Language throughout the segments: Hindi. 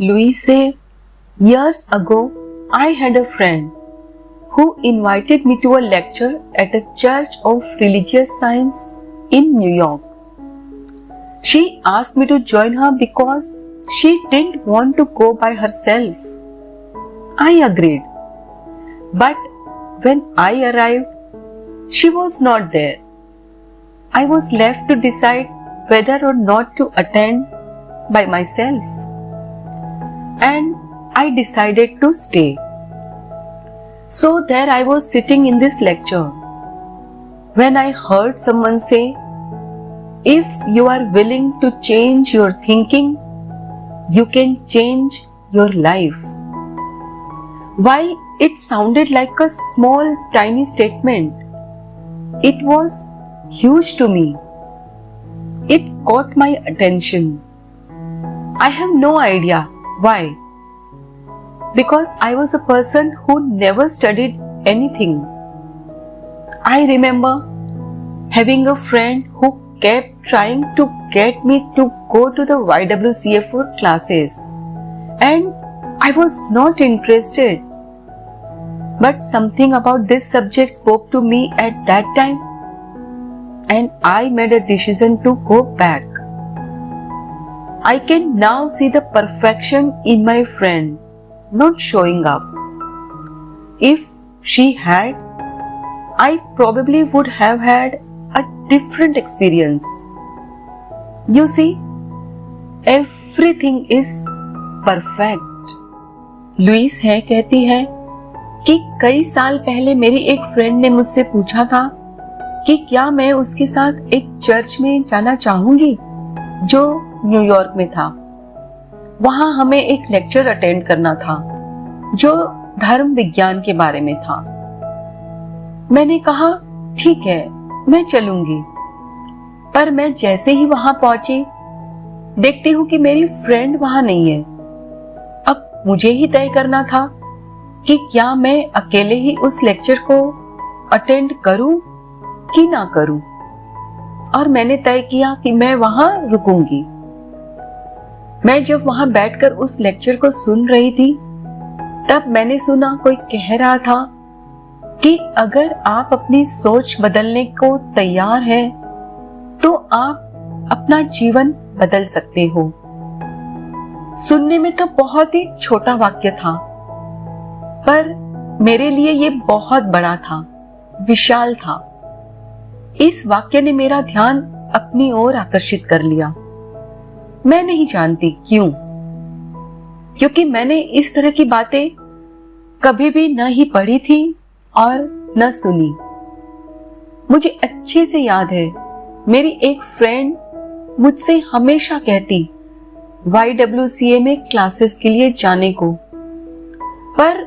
Louis say, years ago, I had a friend who invited me to a lecture at a Church of Religious Science in New York. She asked me to join her because she didn't want to go by herself. I agreed. But when I arrived, she was not there. I was left to decide whether or not to attend by myself. And I decided to stay. So there I was sitting in this lecture when I heard someone say, if you are willing to change your thinking, you can change your life. While it sounded like a small, tiny statement, it was huge to me. It caught my attention. I have no idea why. Because I was a person who never studied anything. I remember having a friend who kept trying to get me to go to the YWCA for classes, and I was not interested. But something about this subject spoke to me at that time, and I made a decision to go back. I can now see the perfection in my friend not showing up. If she had, I probably would have had a different experience. You see, everything is perfect. Louis है कहती है कि कई साल पहले मेरी एक फ्रेंड ने मुझसे पूछा था कि क्या मैं उसके साथ एक चर्च में जाना चाहूंगी जो न्यूयॉर्क में था। वहां हमें एक लेक्चर अटेंड करना था जो धर्म विज्ञान के बारे में था। मैंने कहा ठीक है, मैं चलूंगी। पर मैं जैसे ही वहां पहुंची, देखती हूं कि मेरी फ्रेंड वहां नहीं है। अब मुझे ही तय करना था कि क्या मैं अकेले ही उस लेक्चर को अटेंड करूं कि ना करूं, और मैंने तय किया कि मैं वहां रुकूंगी। मैं जब वहां बैठकर उस लेक्चर को सुन रही थी, तब मैंने सुना कोई कह रहा था कि अगर आप अपनी सोच बदलने को तैयार हैं, तो आप अपना जीवन बदल सकते हो। सुनने में तो बहुत ही छोटा वाक्य था, पर मेरे लिए ये बहुत बड़ा था, विशाल था। इस वाक्य ने मेरा ध्यान अपनी ओर आकर्षित कर लिया। मैं नहीं जानती क्यों, क्योंकि मैंने इस तरह की बातें कभी भी न ही पढ़ी थी और न सुनी। मुझे अच्छे से याद है, मेरी एक फ्रेंड मुझसे हमेशा कहती YWCA में क्लासेस के लिए जाने को, पर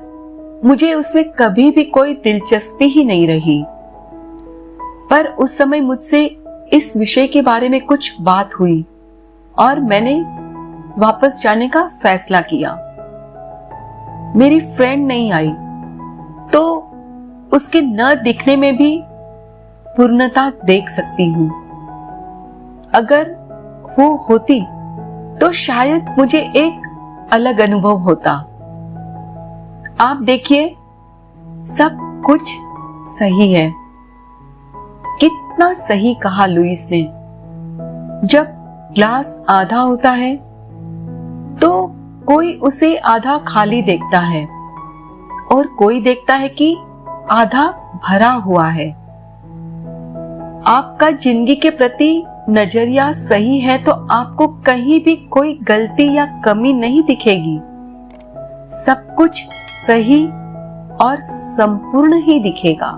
मुझे उसमें कभी भी कोई दिलचस्पी ही नहीं रही। पर उस समय मुझसे इस विषय के बारे में कुछ बात हुई और मैंने वापस जाने का फैसला किया। मेरी फ्रेंड नहीं आई, तो उसके न दिखने में भी पूर्णता देख सकती हूं। अगर वो होती तो शायद मुझे एक अलग अनुभव होता। आप देखिए, सब कुछ सही है। कितना सही कहा लुइस ने। जब ग्लास आधा होता है तो कोई उसे आधा खाली देखता है और कोई देखता है कि आधा भरा हुआ है। आपका जिंदगी के प्रति नजरिया सही है तो आपको कहीं भी कोई गलती या कमी नहीं दिखेगी। सब कुछ सही और संपूर्ण ही दिखेगा।